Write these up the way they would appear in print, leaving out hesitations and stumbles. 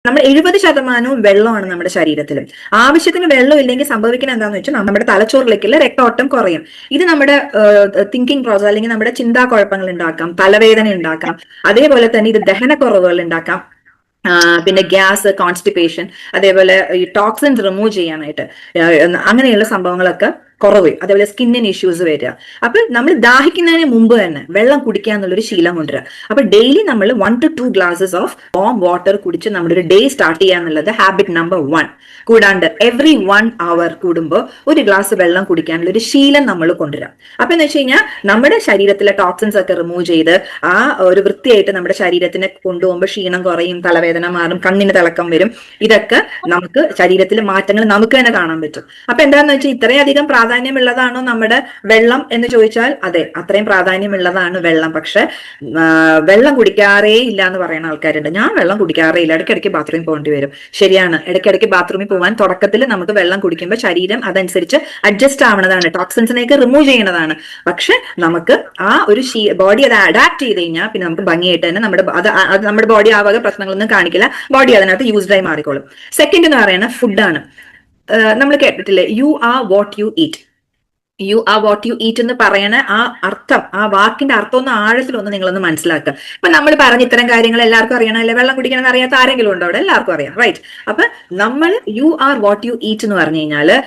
നമ്മൾ 70% വെള്ളമാണ് നമ്മുടെ ശരീരത്തിൽ. ആവശ്യത്തിന് വെള്ളം ഇല്ലെങ്കിൽ സംഭവിക്കുന്നത് എന്താണെന്ന് വെച്ചാൽ നമ്മുടെ തലച്ചോറിലേക്കുള്ള രക്തോട്ടം കുറയും. ഇത് നമ്മുടെ തിങ്കിങ് പ്രോസസ് അല്ലെങ്കിൽ നമ്മുടെ ചിന്താക്കുഴപ്പങ്ങൾ ഉണ്ടാക്കാം, തലവേദന ഉണ്ടാക്കാം, അതേപോലെ തന്നെ ഇത് ദഹനക്കുറവുകൾ ഉണ്ടാക്കാം, പിന്നെ ഗ്യാസ്, കോൺസ്റ്റിപ്പേഷൻ, അതേപോലെ ഈ ടോക്സിൻസ് റിമൂവ് ചെയ്യാനായിട്ട് അങ്ങനെയുള്ള സംഭവങ്ങളൊക്കെ കുറവ്, അതേപോലെ സ്കിന്നിന് ഇഷ്യൂസ് വരിക. അപ്പൊ നമ്മൾ ദാഹിക്കുന്നതിന് മുമ്പ് തന്നെ വെള്ളം കുടിക്കുക എന്നുള്ളൊരു ശീലം കൊണ്ടുവരിക. അപ്പൊ ഡെയിലി നമ്മൾ 1 to 2 glasses of warm water കുടിച്ച് നമ്മുടെ ഒരു ഡേ സ്റ്റാർട്ട് ചെയ്യുക എന്നുള്ളത് ഹാബിറ്റ് നമ്പർ 1. കൂടാണ്ട് എവറി 1 hour കൂടുമ്പോൾ ഒരു ഗ്ലാസ് വെള്ളം കുടിക്കാനുള്ള ഒരു ശീലം നമ്മൾ കൊണ്ടുവരാം. അപ്പൊ എന്ന് വെച്ച് കഴിഞ്ഞാൽ നമ്മുടെ ശരീരത്തിലെ ടോക്സിൻസ് ഒക്കെ റിമൂവ് ചെയ്ത് ആ ഒരു വൃത്തിയായിട്ട് നമ്മുടെ ശരീരത്തിനെ കൊണ്ടുപോകുമ്പോൾ ക്ഷീണം കുറയും, തലവേദന മാറും, കണ്ണിന് തിളക്കം വരും. ഇതൊക്കെ നമുക്ക് ശരീരത്തിലെ മാറ്റങ്ങൾ നമുക്ക് തന്നെ കാണാൻ പറ്റും. അപ്പൊ എന്താന്ന് വെച്ചാൽ ഇത്രയധികം പ്രാധാന്യമുള്ളതാണോ നമ്മുടെ വെള്ളം എന്ന് ചോദിച്ചാൽ അതെ, അത്രയും പ്രാധാന്യമുള്ളതാണ് വെള്ളം. പക്ഷെ വെള്ളം കുടിക്കാറേ ഇല്ല എന്ന് പറയുന്ന ആൾക്കാരുണ്ട്. ഞാൻ വെള്ളം കുടിക്കാറേ ഇല്ല, ഇടയ്ക്കിടയ്ക്ക് ബാത്റൂമിൽ പോകേണ്ടി വരും. ശരിയാണ്, ഇടയ്ക്കിടയ്ക്ക് ബാത്റൂമിൽ പോകാൻ തുടക്കത്തിൽ നമുക്ക് വെള്ളം കുടിക്കുമ്പോൾ ശരീരം അതനുസരിച്ച് അഡ്ജസ്റ്റ് ആവുന്നതാണ്, ടോക്സിൻസിനെയൊക്കെ റിമൂവ് ചെയ്യുന്നതാണ്. പക്ഷെ നമുക്ക് ആ ഒരു ബോഡി അത് അഡാപ്റ്റ് ചെയ്ത് കഴിഞ്ഞാൽ പിന്നെ നമുക്ക് ഭംഗിയായിട്ട് തന്നെ നമ്മുടെ ബോഡി ആ വക പ്രശ്നങ്ങളൊന്നും കാണിക്കില്ല, ബോഡി അതിനകത്ത് യൂസ്ഡ് ആയി മാറിക്കോളും. സെക്കൻഡ് എന്ന് പറയുന്നത് ഫുഡാണ്. നമ്മൾ കേട്ടിട്ടില്ലേ, you are what you eat. You are what you eat എന്ന് പറയണ ആ അർത്ഥം, ആ വാക്കിന്റെ അർത്ഥം ഒന്ന് ആഴത്തിലൊന്ന് നിങ്ങളൊന്ന് മനസ്സിലാക്കുക. ഇപ്പൊ നമ്മൾ പറഞ്ഞ ഇത്തരം കാര്യങ്ങൾ എല്ലാവർക്കും അറിയണം അല്ലെ? വെള്ളം കുടിക്കണം അറിയാത്ത ആരെങ്കിലും ഉണ്ടോ അവിടെ? എല്ലാവർക്കും അറിയാം, റൈറ്റ്? അപ്പൊ നമ്മൾ you are what you eat എന്ന് പറഞ്ഞു കഴിഞ്ഞാല്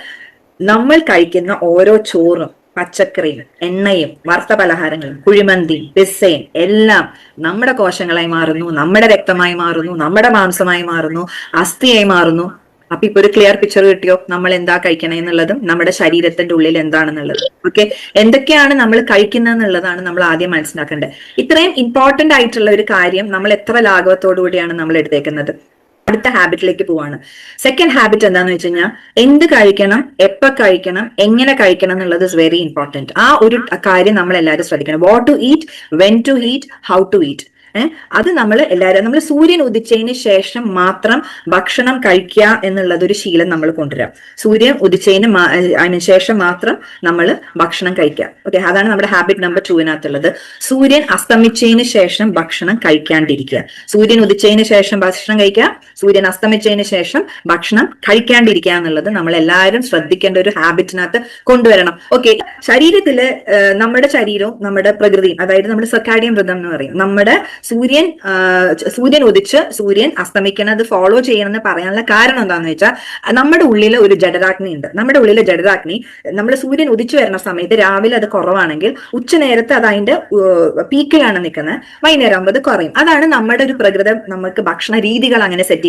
നമ്മൾ കഴിക്കുന്ന ഓരോ ചോറും പച്ചക്കറിയും എണ്ണയും വറുത്ത പലഹാരങ്ങളും കുഴിമന്തിയും പിസ്സയും എല്ലാം നമ്മുടെ കോശങ്ങളായി മാറുന്നു, നമ്മുടെ രക്തമായി മാറുന്നു, നമ്മുടെ മാംസമായി മാറുന്നു, അസ്ഥിയായി മാറുന്നു. അപ്പൊ ഇപ്പൊ ഒരു ക്ലിയർ പിക്ചർ കിട്ടിയോ നമ്മൾ എന്താ കഴിക്കണേ എന്നുള്ളതും നമ്മുടെ ശരീരത്തിന്റെ ഉള്ളിൽ എന്താണെന്നുള്ളത്. ഓക്കെ, എന്തൊക്കെയാണ് നമ്മൾ കഴിക്കുന്നത് എന്നുള്ളതാണ് നമ്മൾ ആദ്യം മനസ്സിലാക്കേണ്ടത്. ഇത്രയും ഇമ്പോർട്ടന്റ് ആയിട്ടുള്ള ഒരു കാര്യം നമ്മൾ എത്ര ലാഘവത്തോടു കൂടിയാണ് നമ്മൾ എടുത്തേക്കുന്നത്. അടുത്ത ഹാബിറ്റിലേക്ക് പോവാണ്. സെക്കൻഡ് ഹാബിറ്റ് എന്താന്ന് വെച്ച് കഴിഞ്ഞാൽ എന്ത് കഴിക്കണം, എപ്പോ കഴിക്കണം, എങ്ങനെ കഴിക്കണം എന്നുള്ളത് ഇസ് വെരി ഇമ്പോർട്ടന്റ്. ആ ഒരു കാര്യം നമ്മൾ എല്ലാവരും ശ്രദ്ധിക്കണം. What to eat, when to eat, how to eat. അത് നമ്മൾ സൂര്യൻ ഉദിച്ചതിന് ശേഷം മാത്രം ഭക്ഷണം കഴിക്കുക എന്നുള്ളത് ഒരു ശീലം നമ്മൾ കൊണ്ടുവരാം. സൂര്യൻ ഉദിച്ചതിന് ശേഷം മാത്രം നമ്മൾ ഭക്ഷണം കഴിക്കുക. ഓക്കെ, അതാണ് നമ്മുടെ ഹാബിറ്റ് നമ്പർ 2-നകത്തുള്ളത്. സൂര്യൻ അസ്തമിച്ചതിന് ശേഷം ഭക്ഷണം കഴിക്കാണ്ടിരിക്കുക. സൂര്യൻ ഉദിച്ചതിന് ശേഷം ഭക്ഷണം കഴിക്കുക, സൂര്യൻ അസ്തമിച്ചതിന് ശേഷം ഭക്ഷണം കഴിക്കാണ്ടിരിക്കുക എന്നുള്ളത് നമ്മൾ എല്ലാവരും ശ്രദ്ധിക്കേണ്ട ഒരു ഹാബിറ്റിനകത്ത് കൊണ്ടുവരണം. ഓക്കെ, ശരീരത്തില് നമ്മുടെ ശരീരവും നമ്മുടെ പ്രകൃതിയും, അതായത് നമ്മുടെ സർക്കാഡിയൻ റിതം എന്ന് പറയും, നമ്മുടെ സൂര്യൻ ഉദിച്ച് സൂര്യൻ അസ്തമിക്കുന്നത് ഫോളോ ചെയ്യണമെന്ന് പറയാനുള്ള കാരണം എന്താണെന്ന് വെച്ചാൽ നമ്മുടെ ഉള്ളിൽ ഒരു ജഠരാഗ്നി ഉണ്ട്. നമ്മുടെ ഉള്ളിലെ ജഠരാഗ്നി നമ്മൾ സൂര്യൻ ഉദിച്ചു വരുന്ന സമയത്ത് രാവിലെ അത് കുറവാണെങ്കിൽ ഉച്ചനേരത്ത് അത് അതിന്റെ പീക്കിലാണ് നിൽക്കുന്നത്, വൈകുന്നേരം ആകുമ്പോൾ അത് കുറയും. അതാണ് നമ്മുടെ ഒരു പ്രകൃതം നമുക്ക് ഭക്ഷണ രീതികൾ അങ്ങനെ സെറ്റ് ചെയ്തേക്കുന്നത്.